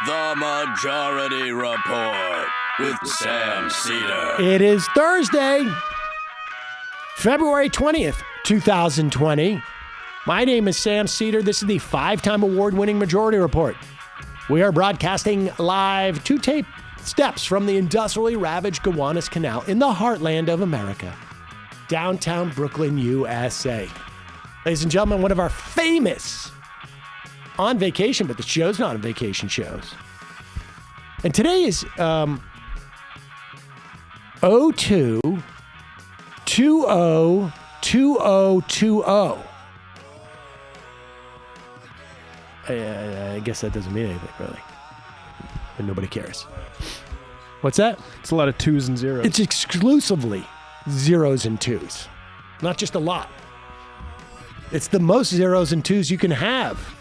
The Majority Report with Sam Seder. It is Thursday, February 20th, 2020. My name is Sam Seder. This is the 5-time award-winning Majority Report. We are broadcasting live 2-tape steps from the industrially ravaged Gowanus Canal in the heartland of America, downtown Brooklyn, USA. Ladies and gentlemen, one of our famous on vacation, but the show's not on vacation shows. And today is 02-20-2020. I guess that doesn't mean anything, really. And nobody cares. What's that? It's a lot of twos and zeros. It's exclusively zeros and twos. Not just a lot. It's the most zeros and twos you can have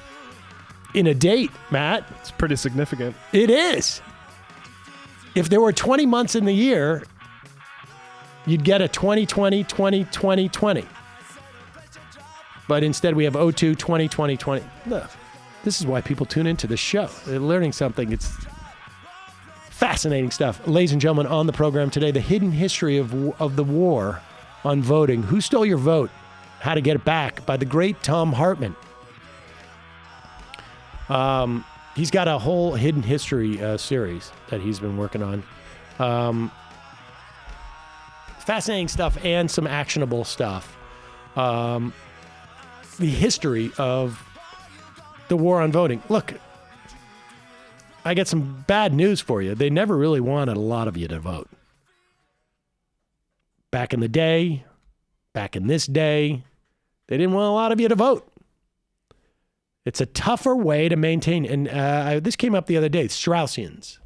in a date, Matt. It's pretty significant. It is. If there were 20 months in the year, you'd get a 2020, 2020, 20. But instead we have 02, 20, 20, 20. No. This is why people tune into the show. They're learning something. It's fascinating stuff. Ladies and gentlemen, on the program today, the hidden history of the war on voting. Who stole your vote? How to get it back by the great Thom Hartmann. He's got a whole hidden history series that he's been working on. Fascinating stuff and some actionable stuff. The history of the war on voting. Look, I got some bad news for you. They never really wanted a lot of you to vote. Back in the day, back in this day, they didn't want a lot of you to vote. It's a tougher way to maintain, and this came up the other day, Straussians.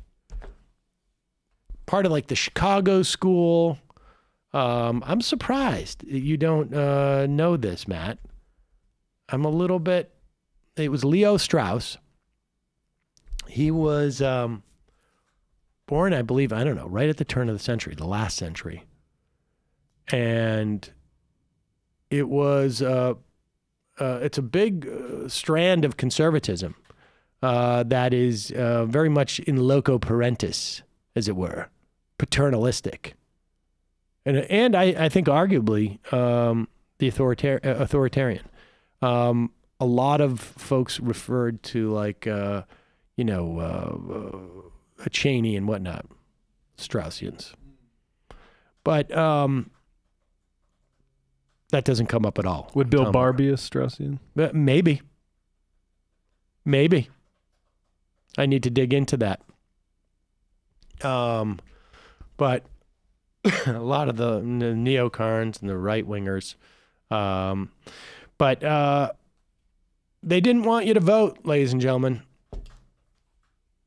Part of like the Chicago school. I'm surprised you don't know this, Matt. I'm a little bit, it was Leo Strauss. He was born, I believe, I don't know, right at the turn of the century, the last century. And it was, it's a big strand of conservatism that is very much in loco parentis, as it were, paternalistic. And I think arguably the authoritarian. A lot of folks referred to like, a Cheney and whatnot, Straussians. But that doesn't come up at all. Would Bill Barr be a Straussian? Maybe. I need to dig into that. But a lot of the neocons and the right-wingers. But they didn't want you to vote, ladies and gentlemen.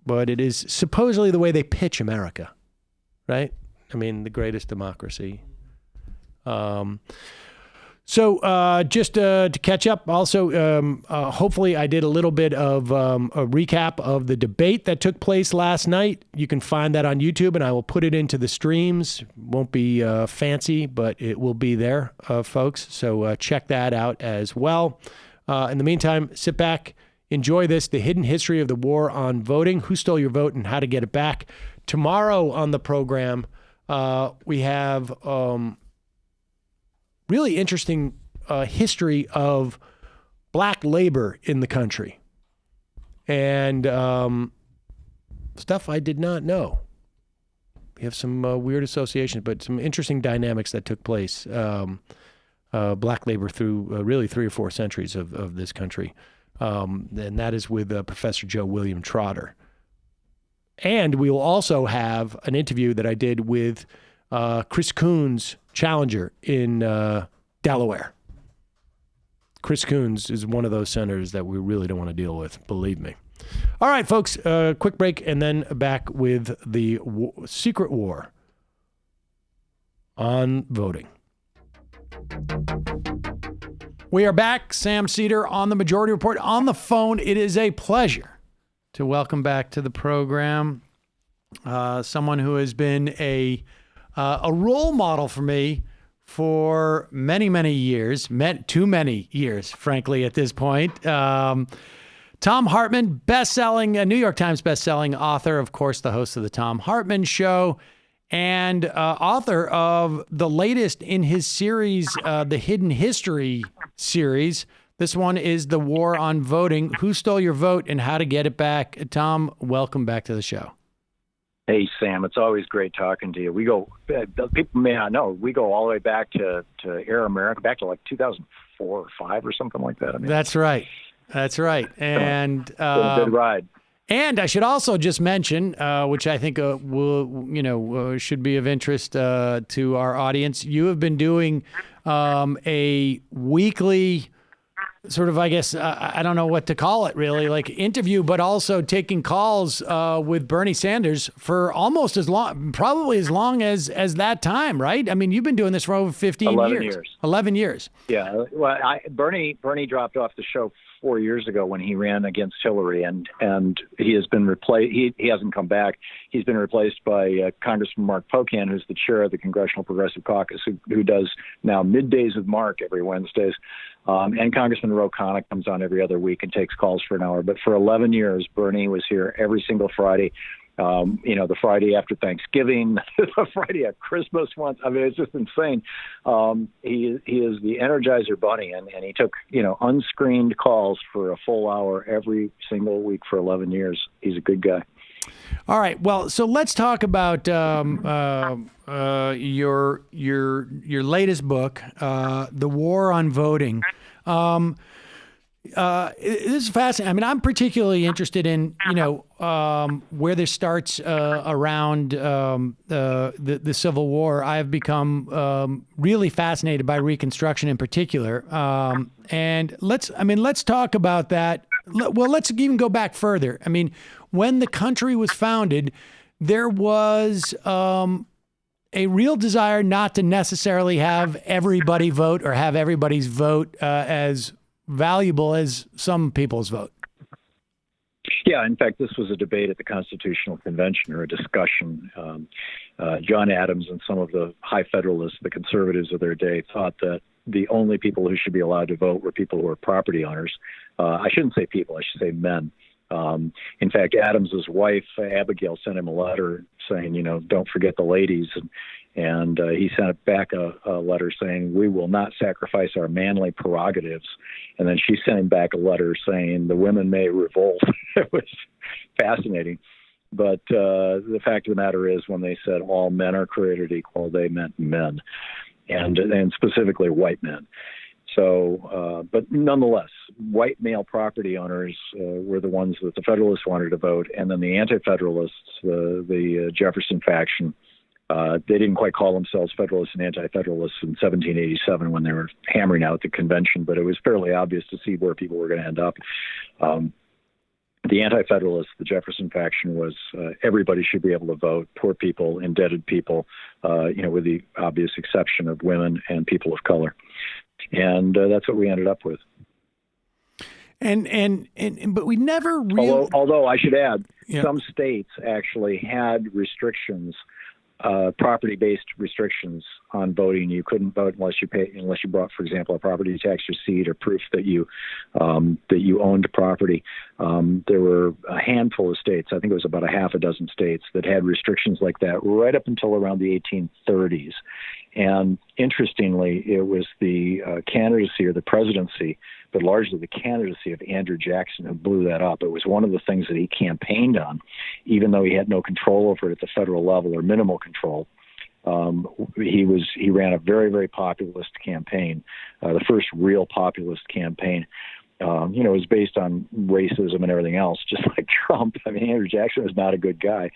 But it is supposedly the way they pitch America, right? I mean, the greatest democracy. So just to catch up, also, hopefully I did a little bit of a recap of the debate that took place last night. You can find that on YouTube, and I will put it into the streams. Won't be fancy, but it will be there, folks. So check that out as well. In the meantime, sit back, enjoy this, the hidden history of the war on voting, who stole your vote, and how to get it back. Tomorrow on the program, we have really interesting history of black labor in the country and stuff I did not know. We have some weird associations, but some interesting dynamics that took place. Black labor through really 3 or 4 centuries of this country. And that is with Professor Joe William Trotter. And we will also have an interview that I did with Chris Coons, challenger in Delaware. Chris Coons is one of those senators that we really don't want to deal with, believe me. All right, folks, quick break and then back with the secret war on voting. We are back. Sam Seder on the Majority Report on the phone. It is a pleasure to welcome back to the program someone who has been a role model for me for many, many years, too many years, frankly, at this point. Thom Hartmann, New York Times best-selling author, of course, the host of the Thom Hartmann Show, and author of the latest in his series, the Hidden History series. This one is The War on Voting, Who Stole Your Vote and How to Get It Back. Thom, welcome back to the show. Hey, Sam, it's always great talking to you. We go, people may not know, we go all the way back to Air America, back to like 2004 or 5 or something like that. I mean, That's right. And it's been a good ride. And I should also just mention, which I think should be of interest to our audience. You have been doing a weekly sort of, I guess, I don't know what to call it really, like interview, but also taking calls with Bernie Sanders for almost as long, probably as long as that time, right? I mean, you've been doing this for over 11 years. 11 years. Yeah. Well, Bernie dropped off the show 4 years ago when he ran against Hillary, and he has been replaced. He hasn't come back. He's been replaced by Congressman Mark Pocan, who's the chair of the Congressional Progressive Caucus, who does now middays with Mark every Wednesdays. And Congressman Ro Khanna comes on every other week and takes calls for an hour. But for 11 years, Bernie was here every single Friday. The Friday after Thanksgiving, the Friday after Christmas once. I mean, it's just insane. He is the Energizer Bunny, and he took, unscreened calls for a full hour every single week for 11 years. He's a good guy. All right. Well, so let's talk about your latest book, The War on Voting. This is fascinating. I mean, I'm particularly interested in, where this starts around the Civil War. I've become really fascinated by Reconstruction in particular. And let's talk about that. Well, let's even go back further. I mean, when the country was founded, there was a real desire not to necessarily have everybody vote or have everybody's vote as valuable as some people's vote. Yeah, in fact, this was a debate at the Constitutional Convention, or a discussion. John Adams and some of the high Federalists, the conservatives of their day, thought that the only people who should be allowed to vote were people who are property owners. I shouldn't say people, I should say men. In fact, Adams's wife, Abigail, sent him a letter saying, don't forget the ladies. And he sent back a letter saying, we will not sacrifice our manly prerogatives. And then she sent him back a letter saying, the women may revolt. It was fascinating. But the fact of the matter is, when they said all men are created equal, they meant men, and specifically white men. So, but nonetheless, white male property owners were the ones that the Federalists wanted to vote. And then the Anti-Federalists, the Jefferson faction, they didn't quite call themselves Federalists and Anti-Federalists in 1787 when they were hammering out the convention, but it was fairly obvious to see where people were going to end up. The Anti-Federalists, the Jefferson faction, was everybody should be able to vote, poor people, indebted people, with the obvious exception of women and people of color. And that's what we ended up with. But we never really... Although I should add, some states actually had restrictions, property-based restrictions on voting. You couldn't vote unless you brought, for example, a property tax receipt or proof that you owned property. There were a handful of states, I think it was about a half a dozen states, that had restrictions like that right up until around the 1830s. And interestingly, it was the candidacy or the presidency, but largely the candidacy of Andrew Jackson who blew that up. It was one of the things that he campaigned on, even though he had no control over it at the federal level, or minimal control. He ran a very, very populist campaign, the first real populist campaign. It was based on racism and everything else, just like Trump. I mean, Andrew Jackson was not a good guy,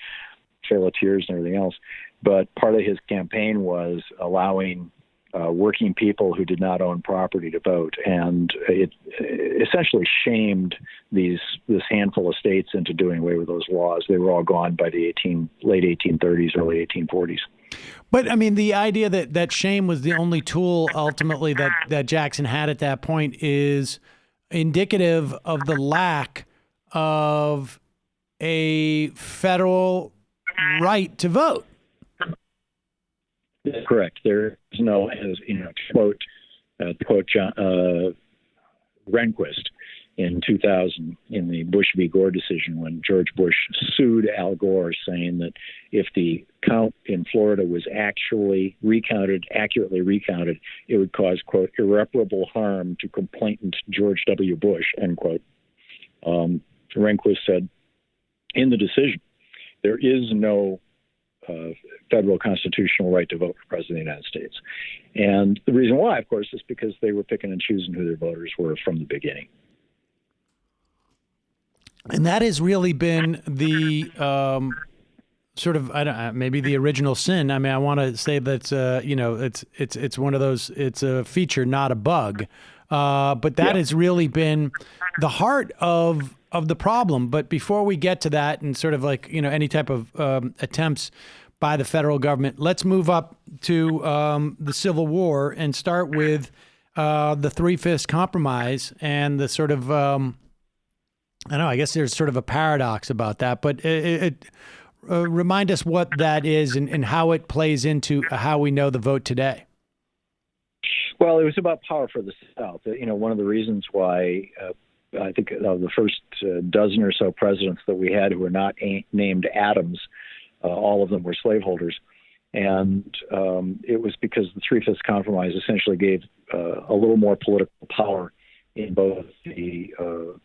Trail of Tears and everything else. But part of his campaign was allowing working people who did not own property to vote, and it essentially shamed this handful of states into doing away with those laws. They were all gone by the late 1830s, early 1840s. But I mean, the idea that shame was the only tool ultimately that Jackson had at that point is indicative of the lack of a federal right to vote. That's correct. There is no, as to quote John Rehnquist, in 2000 in the Bush v. Gore decision when George Bush sued Al Gore, saying that if the count in Florida was accurately recounted, it would cause, quote, irreparable harm to complainant George W. Bush, end quote. Rehnquist said in the decision, there is no federal constitutional right to vote for President of the United States. And the reason why, of course, is because they were picking and choosing who their voters were from the beginning. And that has really been the sort of, I don't, maybe the original sin. I mean, I want to say that it's one of those. It's a feature, not a bug. But that has really been the heart of the problem. But before we get to that, and sort of like any type of attempts by the federal government, let's move up to the Civil War and start with the Three-Fifths Compromise and the sort of I know, I guess there's sort of a paradox about that, but remind us what that is and how it plays into how we know the vote today. Well, it was about power for the South. One of the reasons why I think of the first dozen or so presidents that we had who were not named Adams, all of them were slaveholders. And it was because the Three-Fifths Compromise essentially gave a little more political power in both the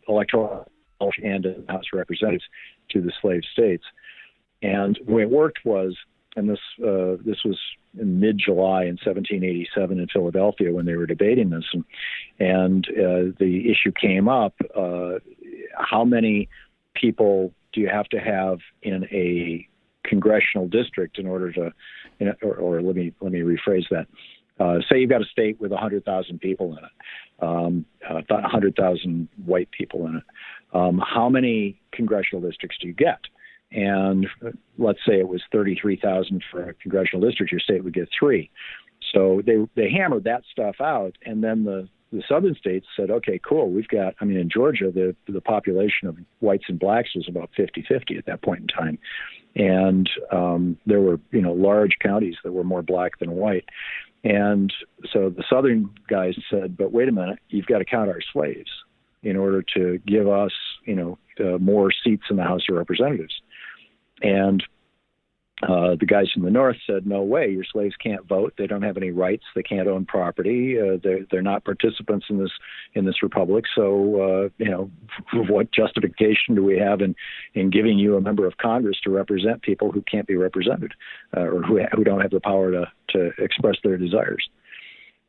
Electoral College and in the House of Representatives to the slave states. And the way it worked was, and this was in mid-July in 1787 in Philadelphia when they were debating this, and the issue came up: how many people do you have to have in a congressional district in order to, or let me rephrase that. Say you've got a state with 100,000 people in it, 100,000 white people in it. How many congressional districts do you get? And let's say it was 33,000 for a congressional district, your state would get 3. So they hammered that stuff out, and then the southern states said, okay, cool, we've got, in Georgia, the population of whites and blacks was about 50-50 at that point in time. And there were, large counties that were more black than white. And so the southern guys said, but wait a minute, you've got to count our slaves in order to give us, more seats in the House of Representatives. And the guys from the north said, no way, your slaves can't vote. They don't have any rights. They can't own property. They're not participants in this republic. So, what justification do we have in giving you a member of Congress to represent people who can't be represented or who don't have the power to express their desires?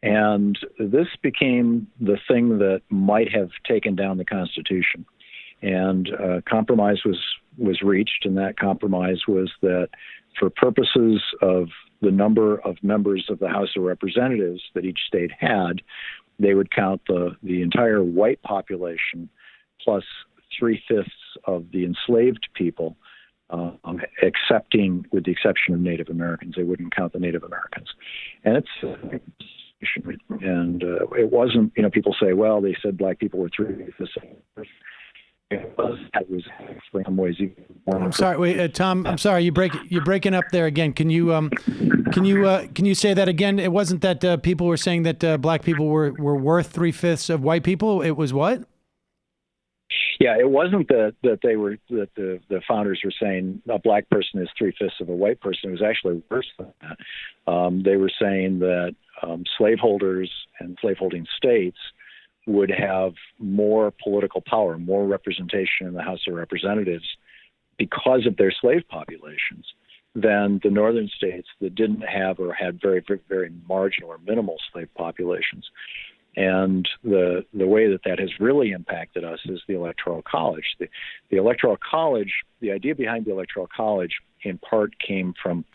And this became the thing that might have taken down the Constitution. And compromise was reached, and that compromise was that for purposes of the number of members of the House of Representatives that each state had, they would count the entire white population plus 3/5 of the enslaved people, with the exception of Native Americans. They wouldn't count the Native Americans. And it wasn't, people say, well, they said black people were 3/5. It was actually in some ways even more. I'm sorry, wait, Tom. I'm sorry, you're breaking up there again. Can you say that again? It wasn't that people were saying that black people were worth 3/5 of white people. It was what? Yeah, it wasn't that the founders were saying a black person is 3/5 of a white person. It was actually worse than that. They were saying that slaveholders and slaveholding states would have more political power, more representation in the House of Representatives because of their slave populations than the northern states that didn't have or had very, very, very marginal or minimal slave populations. And the way that has really impacted us is the Electoral College. The Electoral College, the idea behind the Electoral College in part came from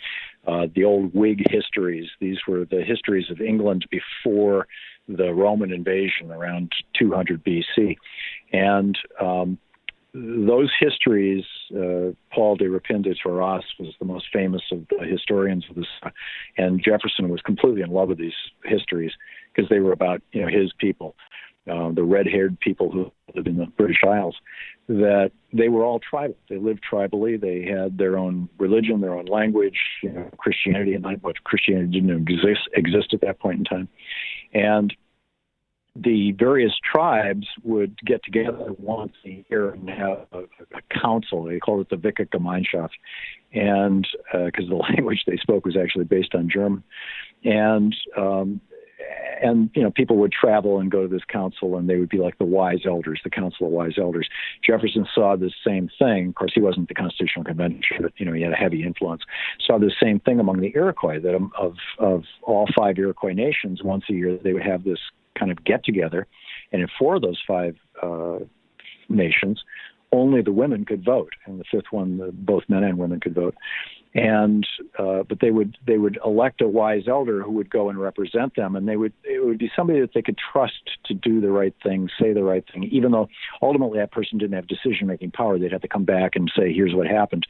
the old Whig histories. These were the histories of England before the Roman invasion around 200 BC. And those histories, Paul de Rapin de Torras was the most famous of the historians of this, and Jefferson was completely in love with these histories because they were about his people, the red-haired people who lived in the British Isles, that they were all tribal. They lived tribally. They had their own religion, their own language, Christianity, and what Christianity didn't exist at that point in time. And the various tribes would get together once a year and have a council. They called it the Wicke Gemeinschaft, and because the language they spoke was actually based on German, and people would travel and go to this council, and they would be like the wise elders, the Council of Wise Elders. Jefferson saw this same thing. Of course, he wasn't the Constitutional Convention, but he had a heavy influence. Saw the same thing among the Iroquois, that of all 5 Iroquois nations, once a year they would have this kind of get together, and in 4 of those 5 nations, only the women could vote, and the 5th one, both men and women could vote. And but they would elect a wise elder who would go and represent them, and it would be somebody that they could trust to do the right thing, say the right thing, even though ultimately that person didn't have decision-making power. They'd have to come back and say, here's what happened.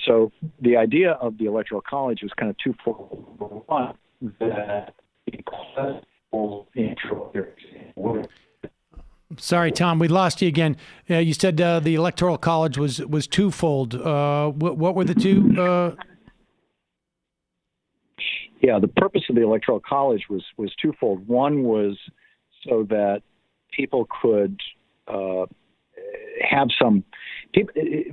So the idea of the Electoral College was kind of twofold. One, that Sorry, Tom, we lost you again. You said the Electoral College was twofold. What were the two? Yeah, the purpose of the Electoral College was twofold. One was so that people could have some.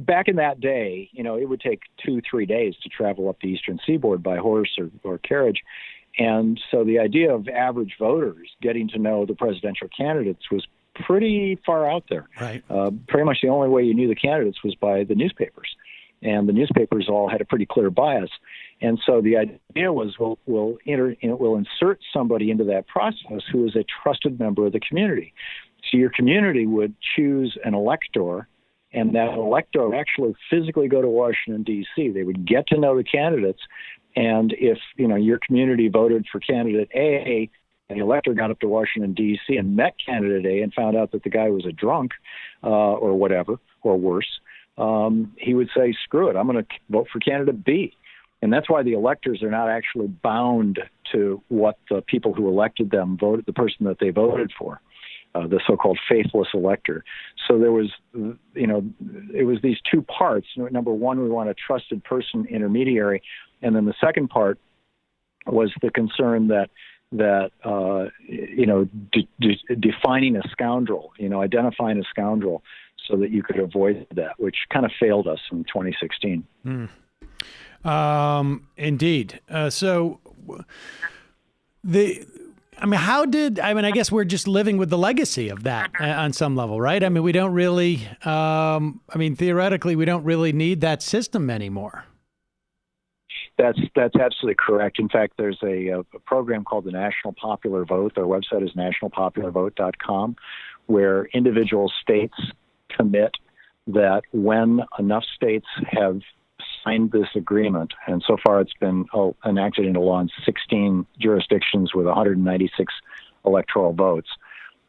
Back in that day, it would take 2-3 days to travel up the Eastern Seaboard by horse or carriage. And so the idea of average voters getting to know the presidential candidates was pretty far out there. Right. Pretty much the only way you knew the candidates was by the newspapers. And the newspapers all had a pretty clear bias. And so the idea was we'll insert somebody into that process who is a trusted member of the community. So your community would choose an elector, and that elector would actually physically go to Washington, D.C. They would get to know the candidates. And if, your community voted for candidate A, and the elector got up to Washington, D.C. and met candidate A and found out that the guy was a drunk or whatever, or worse, he would say, screw it, I'm going to vote for candidate B. And that's why the electors are not actually bound to what the people who elected them voted, the person that they voted for, the so-called faithless elector. So there was, it was these two parts. Number one, we want a trusted person intermediary. And then the second part was the concern that defining a scoundrel, identifying a scoundrel so that you could avoid that, which kind of failed us in 2016. Indeed. I guess we're just living with the legacy of that on some level, right? We don't really, theoretically, we don't really need that system anymore. That's absolutely correct. In fact, there's a program called the National Popular Vote. Their website is nationalpopularvote.com, where individual states commit that when enough states have signed this agreement, and so far it's been enacted into law in 16 jurisdictions with 196 electoral votes.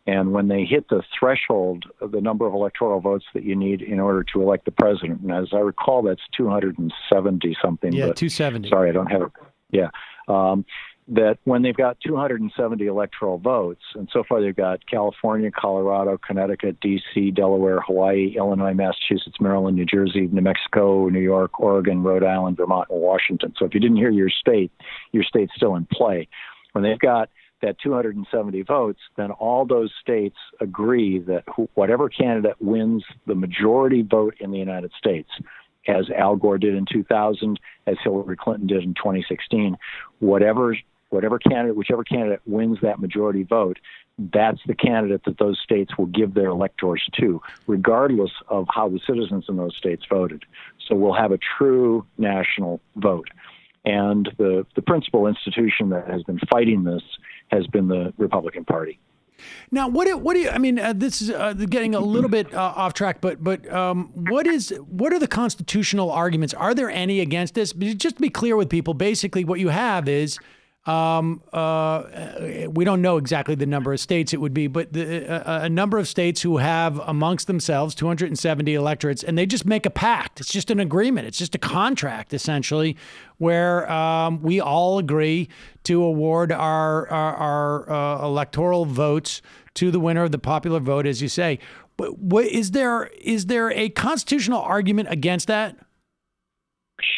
And when they hit the threshold of the number of electoral votes that you need in order to elect the president, and as I recall, that's 270 something. Yeah, 270. Sorry, I don't have it. Yeah. That when they've got 270 electoral votes, and so far they've got California, Colorado, Connecticut, D.C., Delaware, Hawaii, Illinois, Massachusetts, Maryland, New Jersey, New Mexico, New York, Oregon, Rhode Island, Vermont, and Washington. So if you didn't hear your state's still in play. When they've got that 270 votes, then all those states agree that whatever candidate wins the majority vote in the United States, as Al Gore did in 2000, as Hillary Clinton did in 2016, whichever candidate wins that majority vote, that's the candidate that those states will give their electors to, regardless of how the citizens in those states voted. So we'll have a true national vote. And the principal institution that has been fighting this has been the Republican Party. Now, what do you? This is getting a little bit off track, but what are the constitutional arguments? Are there any against this? Just to be clear with people, basically, what you have is. We don't know exactly the number of states it would be, but a number of states who have amongst themselves 270 electorates, and they just make a pact. It's just an agreement. It's just a contract, essentially, where we all agree to award our electoral votes to the winner of the popular vote, as you say. But is there a constitutional argument against that?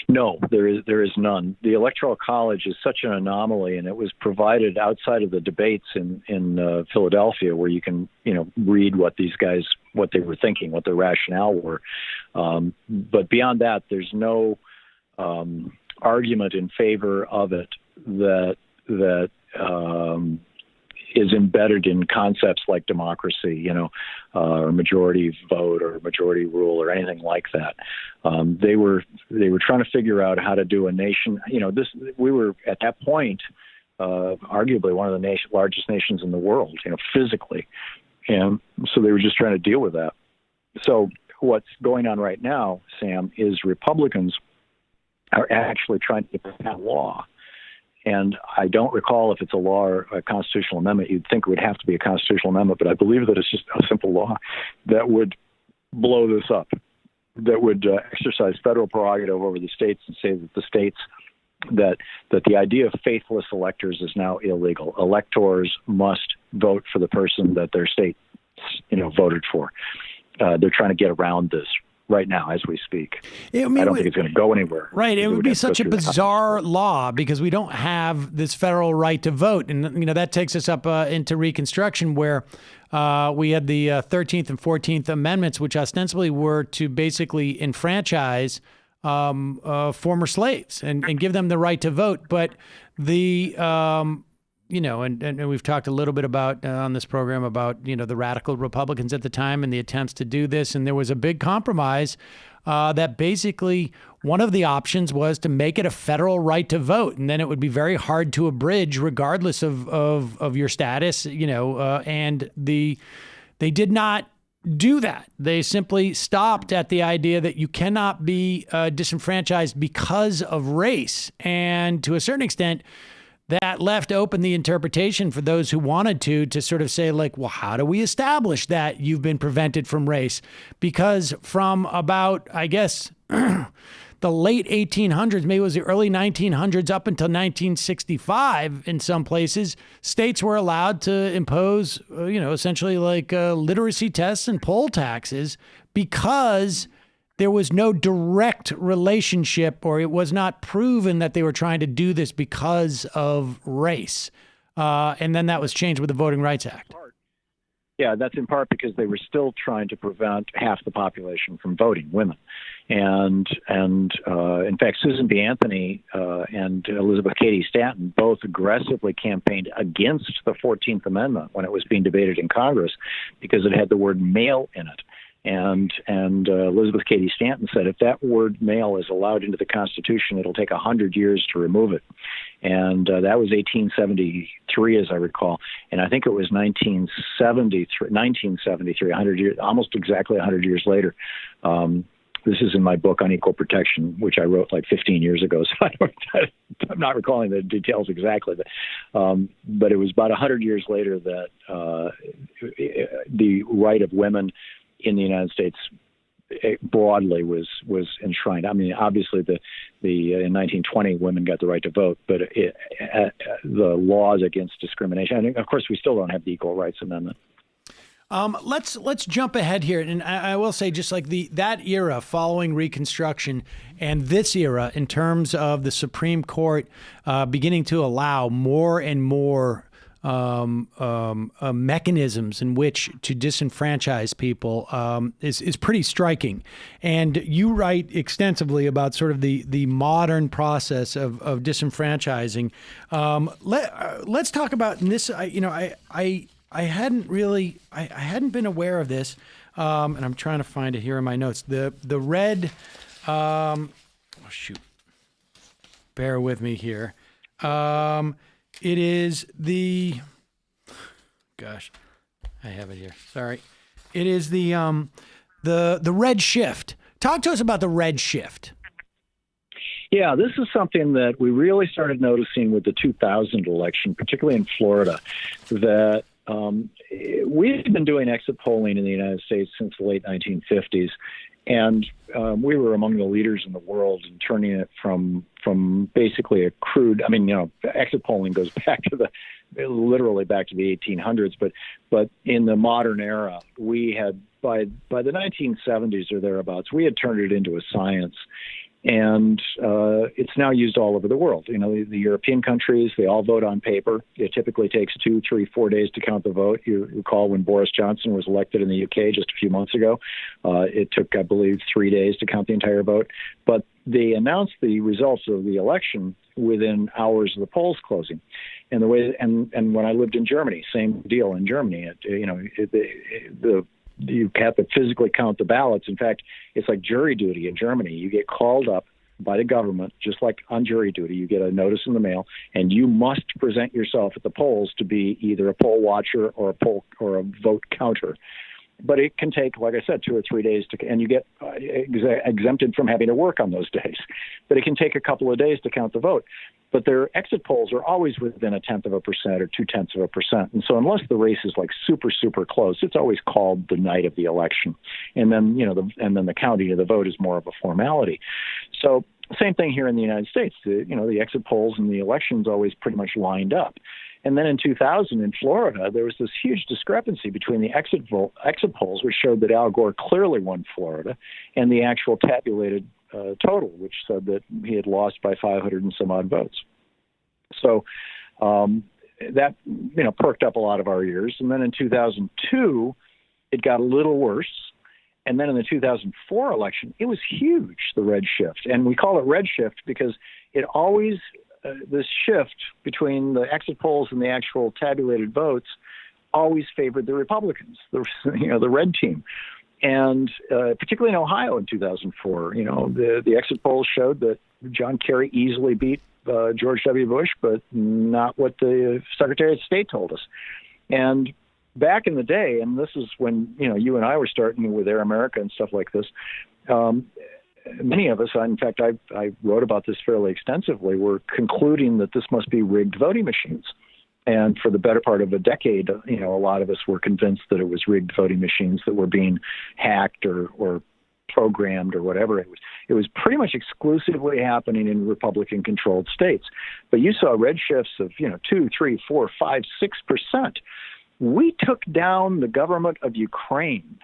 No, there is none. The Electoral College is such an anomaly, and it was provided outside of the debates in Philadelphia, where you can read what these guys, what they were thinking, what their rationale were. But beyond that, there's no argument in favor of it that is embedded in concepts like democracy, or majority vote or majority rule or anything like that. They were trying to figure out how to do a nation. We were at that point, arguably one of the largest nations in the world, physically, and so they were just trying to deal with that. So what's going on right now, Sam, is Republicans are actually trying to pass that law. And I don't recall if it's a law or a constitutional amendment. You'd think it would have to be a constitutional amendment, but I believe that it's just a simple law that would blow this up, that would exercise federal prerogative over the states and say that the states, that the idea of faithless electors is now illegal. Electors must vote for the person that their state, voted for. They're trying to get around this right now as we speak. I don't think it's going to go anywhere. Right. It would be such a bizarre law because we don't have this federal right to vote. And, that takes us up into Reconstruction, where we had the 13th and 14th Amendments, which ostensibly were to basically enfranchise former slaves and give them the right to vote. But the and we've talked a little bit about on this program about, the radical Republicans at the time and the attempts to do this. And there was a big compromise that basically one of the options was to make it a federal right to vote. And then it would be very hard to abridge regardless of your status, and they did not do that. They simply stopped at the idea that you cannot be disenfranchised because of race. And to a certain extent, that left open the interpretation for those who wanted to sort of say, like, well, how do we establish that you've been prevented from race? Because from about, I guess, the late 1800s, maybe it was the early 1900s up until 1965, in some places, states were allowed to impose, essentially like literacy tests and poll taxes because there was no direct relationship, or it was not proven that they were trying to do this because of race. And then that was changed with the Voting Rights Act. Yeah, that's in part because they were still trying to prevent half the population from voting, women. And in fact, Susan B. Anthony and Elizabeth Cady Stanton both aggressively campaigned against the 14th Amendment when it was being debated in Congress because it had the word male in it. And Elizabeth Cady Stanton said, if that word male is allowed into the Constitution, it'll take 100 years to remove it. And that was 1873, as I recall. And I think it was 1973, 100 years, almost exactly 100 years later. This is in my book on equal protection, which I wrote like 15 years ago. So I'm not recalling the details exactly, but it was about 100 years later that the right of women in the United States broadly was enshrined. I mean, obviously in 1920 women got the right to vote, but the laws against discrimination. I think, of course, we still don't have the Equal Rights Amendment. Let's jump ahead here, and I will say, just like that era following Reconstruction and this era, in terms of the Supreme Court beginning to allow more and more mechanisms in which to disenfranchise people is pretty striking. And you write extensively about sort of the modern process of disenfranchising. Let's talk about this. I hadn't been aware of this, and I'm trying to find it here in my notes. The red. Bear with me here. It is the, gosh, I have it here. Sorry. It is the red shift. Talk to us about the red shift. Yeah, this is something that we really started noticing with the 2000 election, particularly in Florida, that we've been doing exit polling in the United States since the late 1950s. And we were among the leaders in the world in turning it from basically a crude. I mean, exit polling goes back to literally back to the 1800s. But in the modern era, we had by the 1970s or thereabouts, we had turned it into a science. And it's now used all over the world. You know, the European countries, they all vote on paper. It typically takes 2, 3, 4 days to count the vote. You recall when Boris Johnson was elected in the UK just a few months ago, it took, I believe, 3 days to count the entire vote. But they announced the results of the election within hours of the polls closing. And the way, and when I lived in Germany, same deal in Germany. You have to physically count the ballots. In fact, it's like jury duty in Germany. You get called up by the government, just like on jury duty. You get a notice in the mail, and you must present yourself at the polls to be either a poll watcher or a vote counter. But it can take, like I said, 2 or 3 days and you get exempted from having to work on those days. But it can take a couple of days to count the vote. But their exit polls are always within 0.1% or 0.2%. And so unless the race is like super, super close, it's always called the night of the election. And then, the counting of the vote is more of a formality. So same thing here in the United States. The exit polls and the elections always pretty much lined up. And then in 2000 in Florida, there was this huge discrepancy between the exit polls, which showed that Al Gore clearly won Florida, and the actual tabulated total, which said that he had lost by 500 and some odd votes. So that perked up a lot of our ears. And then in 2002, it got a little worse. And then in the 2004 election, it was huge, the red shift. And we call it red shift because it always this shift between the exit polls and the actual tabulated votes always favored the Republicans, the red team. And particularly in Ohio in 2004, the exit polls showed that John Kerry easily beat George W. Bush, but not what the Secretary of State told us. And back in the day, and this is when, you and I were starting with Air America and stuff like this, many of us, in fact, I wrote about this fairly extensively, were concluding that this must be rigged voting machines. And for the better part of a decade, a lot of us were convinced that it was rigged voting machines that were being hacked or programmed or whatever. It was pretty much exclusively happening in Republican-controlled states. But you saw red shifts of 2, 3, 4, 5, 6%. We took down the government of Ukraine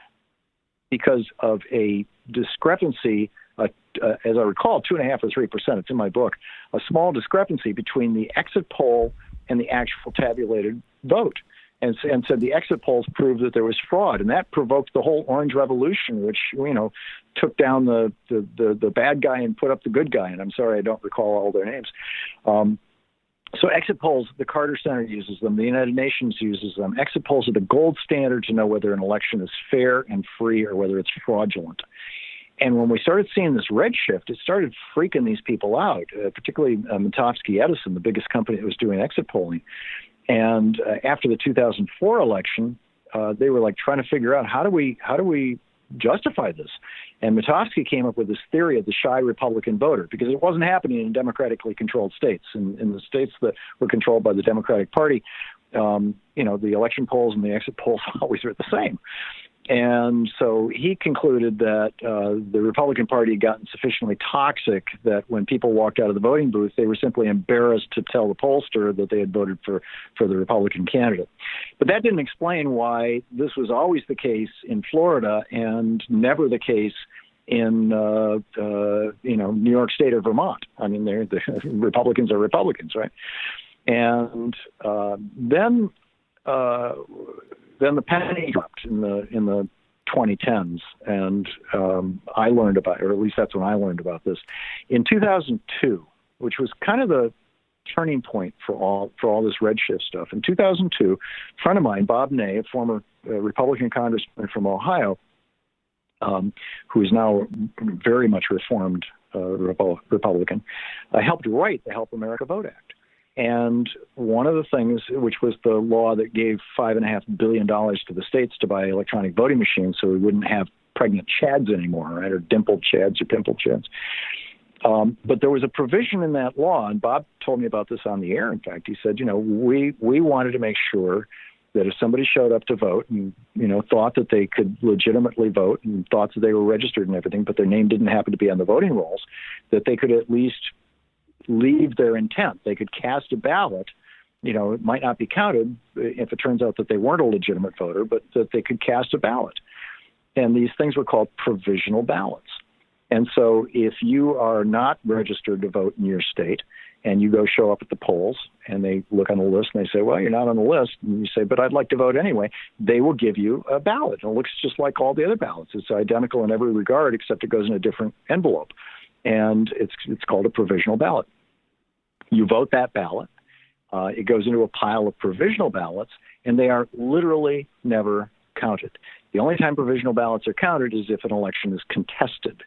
because of a discrepancy, as I recall, 2.5 or 3%. It's in my book. A small discrepancy between the exit poll and the actual tabulated vote, and said the exit polls proved that there was fraud, and that provoked the whole Orange Revolution, which took down the bad guy and put up the good guy. And I'm sorry I don't recall all their names. So exit polls, the Carter Center uses them, the United Nations uses them. Exit polls are the gold standard to know whether an election is fair and free or whether it's fraudulent. And when we started seeing this red shift, it started freaking these people out, particularly Mitofsky Edison, the biggest company that was doing exit polling. And after the 2004 election, they were like trying to figure out how do we justify this? And Mitofsky came up with this theory of the shy Republican voter, because it wasn't happening in democratically controlled states. In the states that were controlled by the Democratic Party, the election polls and the exit polls always were the same. And so he concluded that the Republican Party had gotten sufficiently toxic that when people walked out of the voting booth, they were simply embarrassed to tell the pollster that they had voted for the Republican candidate. But that didn't explain why this was always the case in Florida and never the case in New York State or Vermont. I mean, the Republicans are Republicans, right? And then the penny dropped in the 2010s, and I learned about it, or at least that's when I learned about this, in 2002, which was kind of the turning point for all this redshift stuff. In 2002, a friend of mine, Bob Ney, a former Republican congressman from Ohio, who is now very much reformed Republican, helped write the Help America Vote Act. And one of the things, which was the law that gave $5.5 billion to the states to buy electronic voting machines so we wouldn't have pregnant chads anymore, right, or dimpled chads or pimpled chads. But there was a provision in that law, and Bob told me about this on the air. In fact, he said, we wanted to make sure that if somebody showed up to vote and, thought that they could legitimately vote and thought that they were registered and everything, but their name didn't happen to be on the voting rolls, that they could at least leave their intent. They could cast a ballot. It might not be counted if it turns out that they weren't a legitimate voter, but that they could cast a ballot. And these things were called provisional ballots. And so if you are not registered to vote in your state and you go show up at the polls and they look on the list and they say, well, you're not on the list, and you say, but I'd like to vote anyway, they will give you a ballot. And it looks just like all the other ballots. It's identical in every regard, except it goes in a different envelope. And it's called a provisional ballot. You vote that ballot. It goes into a pile of provisional ballots, and they are literally never counted. The only time provisional ballots are counted is if an election is contested.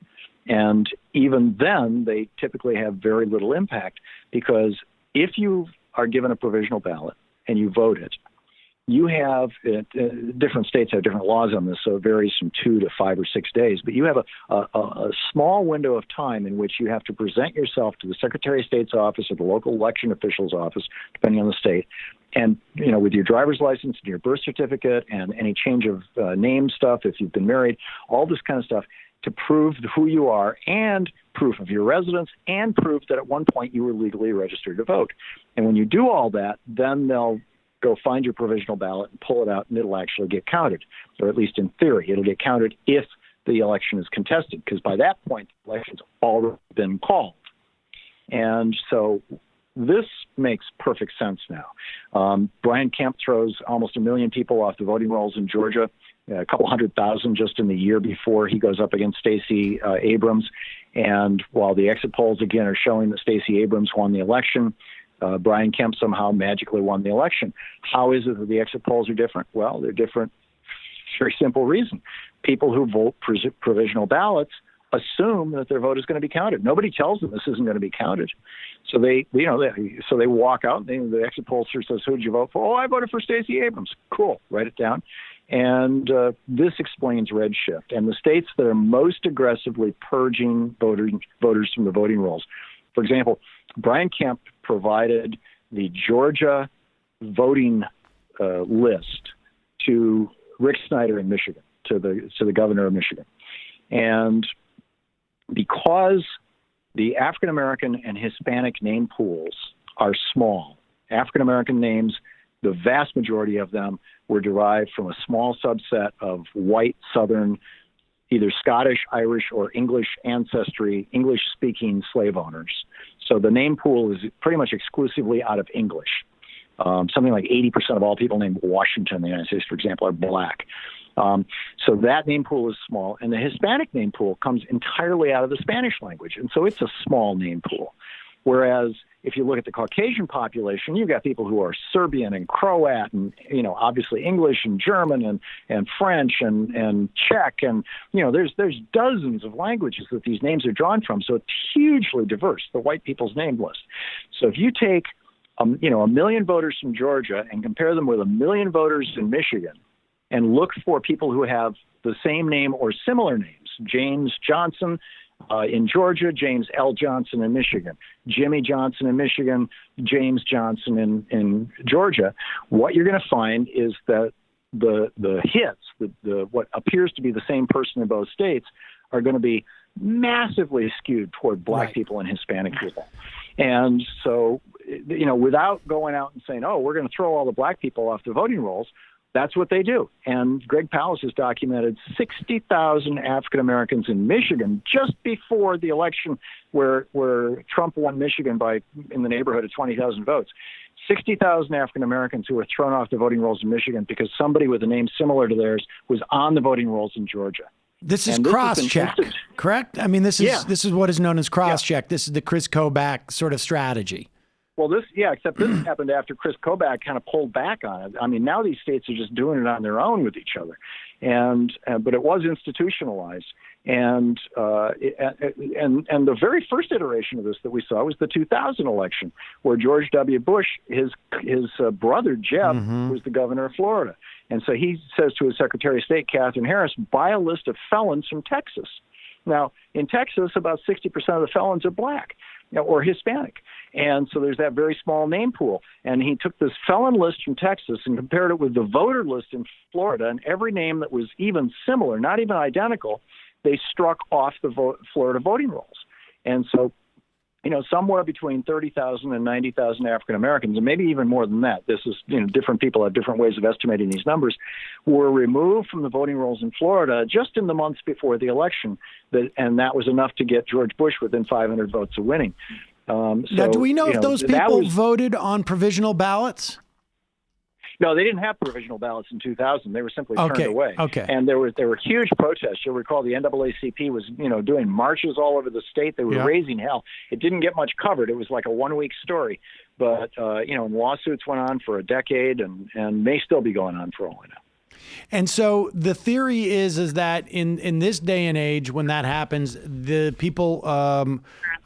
And even then, they typically have very little impact, because if you are given a provisional ballot and you vote it, you have, different states have different laws on this, so it varies from 2 to 5 or 6 days, but you have a small window of time in which you have to present yourself to the Secretary of State's office or the local election official's office, depending on the state, and, with your driver's license and your birth certificate and any change of name stuff, if you've been married, all this kind of stuff, to prove who you are and proof of your residence and proof that at one point you were legally registered to vote. And when you do all that, then they'll go find your provisional ballot and pull it out, and it'll actually get counted, or at least in theory, it'll get counted if the election is contested, because by that point, the election's already been called. And so this makes perfect sense now. Brian Kemp throws almost 1 million people off the voting rolls in Georgia, a couple 100,000 just in the year before he goes up against Stacey Abrams. And while the exit polls, again, are showing that Stacey Abrams won the election, Brian Kemp somehow magically won the election. How is it that the exit polls are different? Well, they're different for a very simple reason. People who vote provisional ballots assume that their vote is going to be counted. Nobody tells them this isn't going to be counted. So they walk out, and the exit pollster says, who did you vote for? Oh, I voted for Stacey Abrams. Cool. Write it down. And this explains redshift. And the states that are most aggressively purging voters from the voting rolls, for example, Brian Kemp provided the Georgia voting list to Rick Snyder in Michigan, to the governor of Michigan. And because the African-American and Hispanic name pools are small, African-American names, the vast majority of them were derived from a small subset of white Southern, either Scottish, Irish, or English ancestry, English-speaking slave owners. So the name pool is pretty much exclusively out of English. Something like 80% of all people named Washington in the United States, for example, are black. So that name pool is small, and the Hispanic name pool comes entirely out of the Spanish language, and so it's a small name pool. Whereas if you look at the Caucasian population, you've got people who are Serbian and Croat and, obviously English and German and French and Czech. And, there's dozens of languages that these names are drawn from. So it's hugely diverse, the white people's name list. So if you take, 1 million voters from Georgia and compare them with 1 million voters in Michigan and look for people who have the same name or similar names, James Johnson in Georgia, James L. Johnson in Michigan, Jimmy Johnson in Michigan, James Johnson in Georgia, what you're going to find is that the hits, what appears to be the same person in both states, are going to be massively skewed toward black people and Hispanic people. And so, without going out and saying, oh, we're going to throw all the black people off the voting rolls, that's what they do. And Greg Palast has documented 60,000 African Americans in Michigan just before the election where Trump won Michigan by in the neighborhood of 20,000 votes. 60,000 African Americans who were thrown off the voting rolls in Michigan because somebody with a name similar to theirs was on the voting rolls in Georgia. This is cross-check, correct? I mean, this is what is known as cross-check. This is the Chris Kobach sort of strategy. Well, except this happened after Chris Kobach kind of pulled back on it. I mean, now these states are just doing it on their own with each other, but it was institutionalized. And the very first iteration of this that we saw was the 2000 election, where George W. Bush, his brother Jeb, was the governor of Florida, and so he says to his Secretary of State, Catherine Harris, buy a list of felons from Texas. Now, in Texas, about 60% of the felons are black or Hispanic. And so there's that very small name pool. And he took this felon list from Texas and compared it with the voter list in Florida, and every name that was even similar, not even identical, they struck off the Florida voting rolls. And so somewhere between 30,000 and 90,000 African Americans, and maybe even more than that. This is, different people have different ways of estimating these numbers, were removed from the voting rolls in Florida just in the months before the election. And that was enough to get George Bush within 500 votes of winning. Now, do we know if those people voted on provisional ballots? No, they didn't have provisional ballots in 2000. They were simply turned away. Okay. And there were huge protests. You'll recall the NAACP was, doing marches all over the state. They were raising hell. It didn't get much covered. It was like a 1-week story. But, lawsuits went on for a decade and may still be going on for all I know. And so the theory is that in this day and age, when that happens, the people,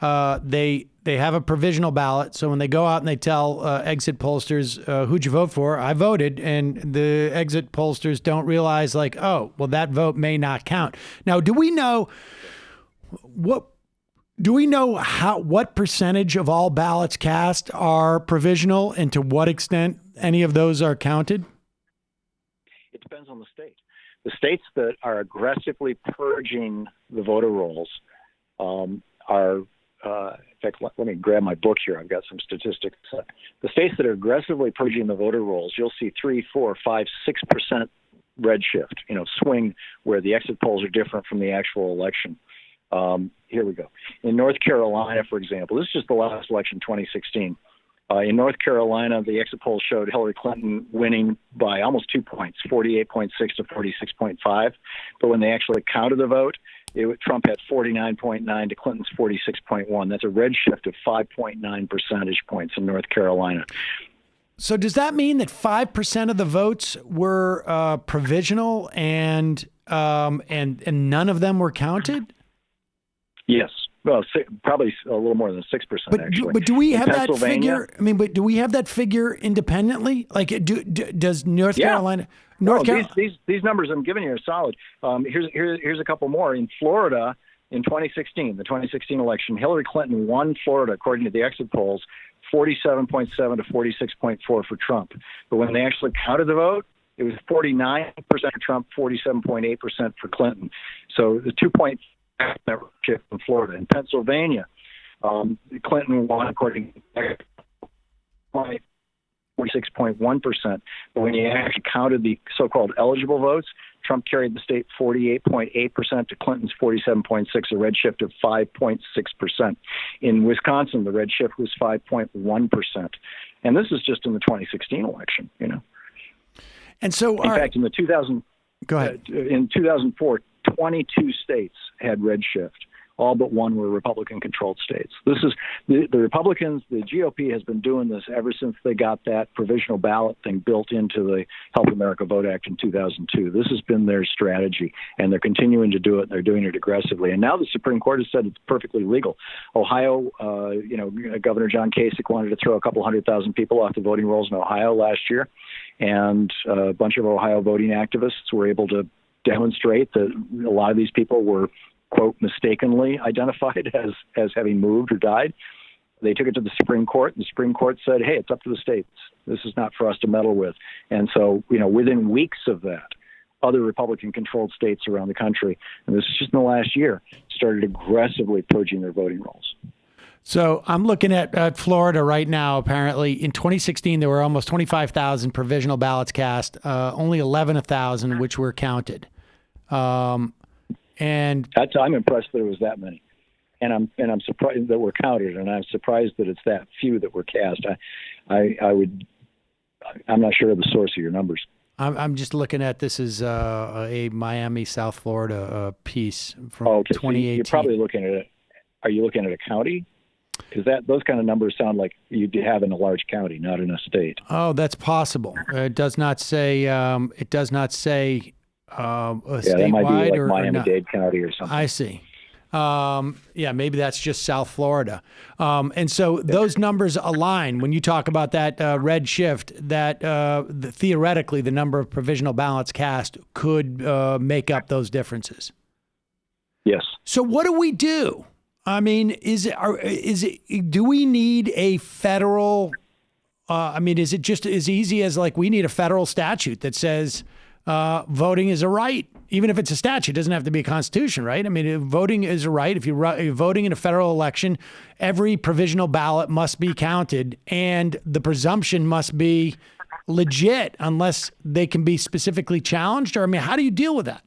they have a provisional ballot. So when they go out and they tell exit pollsters, who'd you vote for? I voted. And the exit pollsters don't realize that vote may not count. Now, do we know what percentage of all ballots cast are provisional and to what extent any of those are counted? It depends on the state. The states that are aggressively purging the voter rolls are in fact, let me grab my book here. I've got some statistics. The states that are aggressively purging the voter rolls, you'll see 3, 4, 5, 6% redshift, swing where the exit polls are different from the actual election. Here we go. In North Carolina, for example, this is just the last election, 2016. In North Carolina, the exit polls showed Hillary Clinton winning by almost 2 points, 48.6 to 46.5. But when they actually counted the vote, Trump had 49.9 to Clinton's 46.1. That's a redshift of 5.9 percentage points in North Carolina. So does that mean that 5% of the votes were provisional and none of them were counted? Yes. Well, probably a little more than 6%, actually. But do we have that figure? But do we have that figure independently? Like, does North Carolina? These numbers I'm giving you are solid. Here's a couple more. In Florida, in 2016, the 2016 election, Hillary Clinton won Florida, according to the exit polls, 47.7 to 46.4 for Trump. But when they actually counted the vote, it was 49% for Trump, 47.8% for Clinton. So the 2-point shift in Florida. In Pennsylvania, Clinton won according to 46.1%. But when you actually counted the so-called eligible votes, Trump carried the state 48.8% to Clinton's 47.6%, a redshift of 5.6%. In Wisconsin, the redshift was 5.1%. And this is just in the 2016 election, And so, in fact, in the 2000, go ahead. In 2004, 22 states had redshift. All but one were Republican-controlled states. This is the Republicans. The GOP has been doing this ever since they got that provisional ballot thing built into the Help America Vote Act in 2002. This has been their strategy, and they're continuing to do it. And they're doing it aggressively. And now the Supreme Court has said it's perfectly legal. Ohio, Governor John Kasich wanted to throw a couple 100,000 people off the voting rolls in Ohio last year, and a bunch of Ohio voting activists were able to demonstrate that a lot of these people were, quote, mistakenly identified as having moved or died. They took it to the Supreme Court, and the Supreme Court said, hey, it's up to the states. This is not for us to meddle with. And so, within weeks of that, other Republican-controlled states around the country, and this is just in the last year, started aggressively purging their voting rolls. So I'm looking at Florida right now. Apparently, in 2016, there were almost 25,000 provisional ballots cast, only 11,000 which were counted. And I'm impressed that it was that many, and I'm surprised that were counted, and I'm surprised that it's that few that were cast. I'm not sure of the source of your numbers. I'm just looking at this is a Miami, South Florida piece from 2018. So you're probably looking at it. Are you looking at a county? Because those kind of numbers sound like you'd have in a large county, not in a state. Oh, that's possible. It does not say. It does not say. That might be like Miami-Dade County or something. I see. Maybe that's just South Florida. And so those numbers align when you talk about that red shift, that theoretically the number of provisional ballots cast could make up those differences. Yes. So what do we do? I mean, do we need a federal, is it just as easy as like we need a federal statute that says voting is a right even if it's a statute, it doesn't have to be a constitution, right? I mean, voting is a right. If you're voting in a federal election, every provisional ballot must be counted, and the presumption must be legit unless they can be specifically challenged. Or, I mean, how do you deal with that?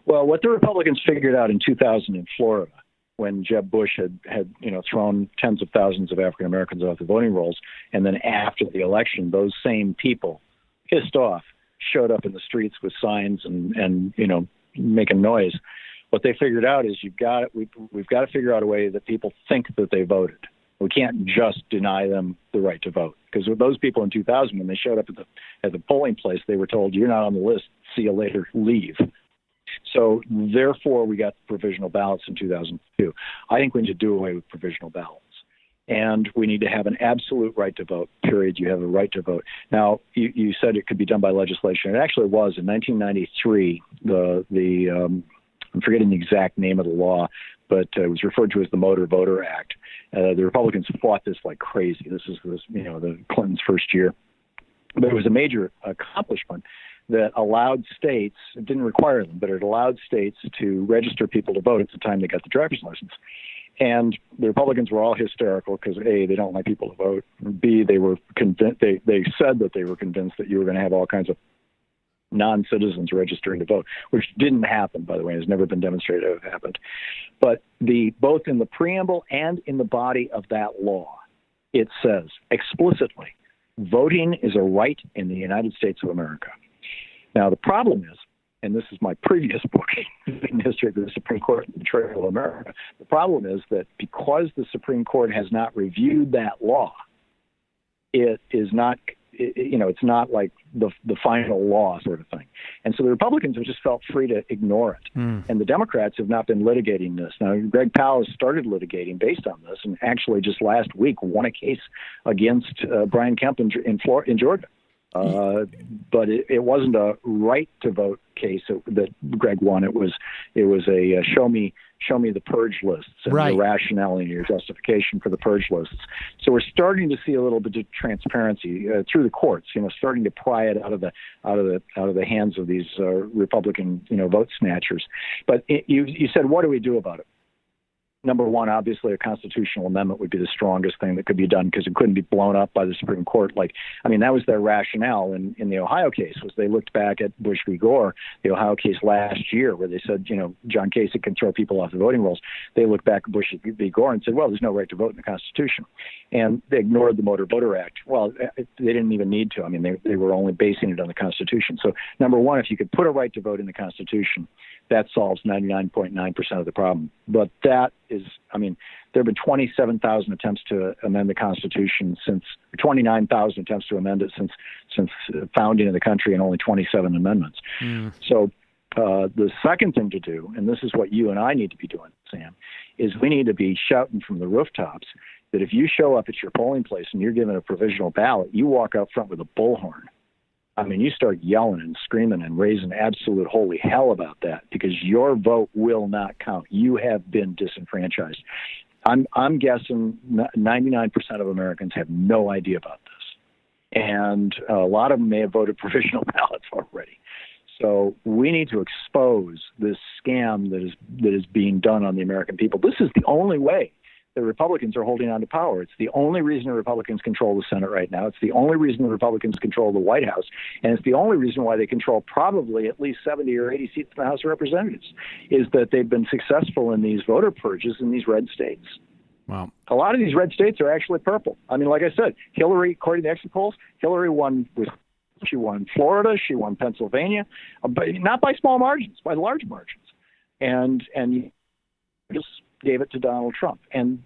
Well, what the Republicans figured out in 2000 in Florida, when Jeb Bush had thrown tens of thousands of African Americans off the voting rolls, and then after the election, those same people, pissed off, showed up in the streets with signs and making noise. What they figured out is we've got to figure out a way that people think that they voted. We can't just deny them the right to vote, because with those people in 2000, when they showed up at the polling place, they were told, "You're not on the list. See you later. Leave." So therefore, we got provisional ballots in 2002. I think we need to do away with provisional ballots. And we need to have an absolute right to vote, period. You have a right to vote. Now, you said it could be done by legislation. It actually was. In 1993, I'm forgetting the exact name of the law, but it was referred to as the Motor Voter Act. The Republicans fought this like crazy. This is the Clintons' first year. But it was a major accomplishment that allowed states, it didn't require them, but it allowed states to register people to vote at the time they got the driver's license. And the Republicans were all hysterical because A, they don't like people to vote. B, they were convinced. They said that they were convinced that you were going to have all kinds of non-citizens registering to vote, which didn't happen, by the way. Has never been demonstrated to have happened. But both in the preamble and in the body of that law, it says explicitly, voting is a right in the United States of America. Now, the problem is, and this is my previous book, in History of the Supreme Court and the Betrayal of America, the problem is that because the Supreme Court has not reviewed that law, it is not, it's not like the final law sort of thing. And so the Republicans have just felt free to ignore it. And the Democrats have not been litigating this. Now, Greg Powell has started litigating based on this, and actually just last week won a case against Brian Kemp in Georgia. But it wasn't a right to vote case that Greg won. It was a show me the purge lists and right. The rationale and your justification for the purge lists. So we're starting to see a little bit of transparency through the courts. Starting to pry it out of the hands of these Republican vote snatchers. But you said, what do we do about it? Number one, obviously, a constitutional amendment would be the strongest thing that could be done because it couldn't be blown up by the Supreme Court. That was their rationale in the Ohio case, was they looked back at Bush v. Gore, the Ohio case last year, where they said, John Kasich can throw people off the voting rolls. They looked back at Bush v. Gore and said, well, there's no right to vote in the Constitution. And they ignored the Motor Voter Act. Well, they didn't even need to. I mean, they were only basing it on the Constitution. So, number one, if you could put a right to vote in the Constitution, that solves 99.9% of the problem. But that is, there have been 27,000 attempts to amend the Constitution 29,000 attempts to amend it since founding of the country, and only 27 amendments. So the second thing to do, and this is what you and I need to be doing, Sam, is we need to be shouting from the rooftops that if you show up at your polling place and you're given a provisional ballot, you walk out front with a bullhorn. You start yelling and screaming and raising absolute holy hell about that, because your vote will not count. You have been disenfranchised. I'm guessing 99% of Americans have no idea about this. And a lot of them may have voted provisional ballots already. So we need to expose this scam that is being done on the American people. This is the only way the Republicans are holding on to power. It's the only reason the Republicans control the Senate right now. It's the only reason the Republicans control the White House. And it's the only reason why they control probably at least 70 or 80 seats in the House of Representatives, is that they've been successful in these voter purges in these red states. Wow. A lot of these red states are actually purple. Like I said, Hillary, according to the exit polls, Hillary won she won Florida, she won Pennsylvania, but not by small margins, by large margins. And just gave it to Donald Trump. And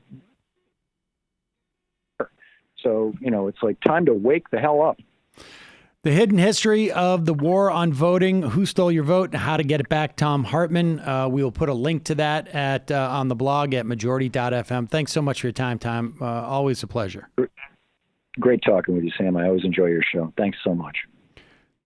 so, it's like time to wake the hell up. The Hidden History of the War on Voting, Who Stole Your Vote, and How to Get It Back, Thom Hartmann. We will put a link to that on the blog at majority.fm. Thanks so much for your time, Thom. Always a pleasure. Great talking with you, Sam. I always enjoy your show. Thanks so much.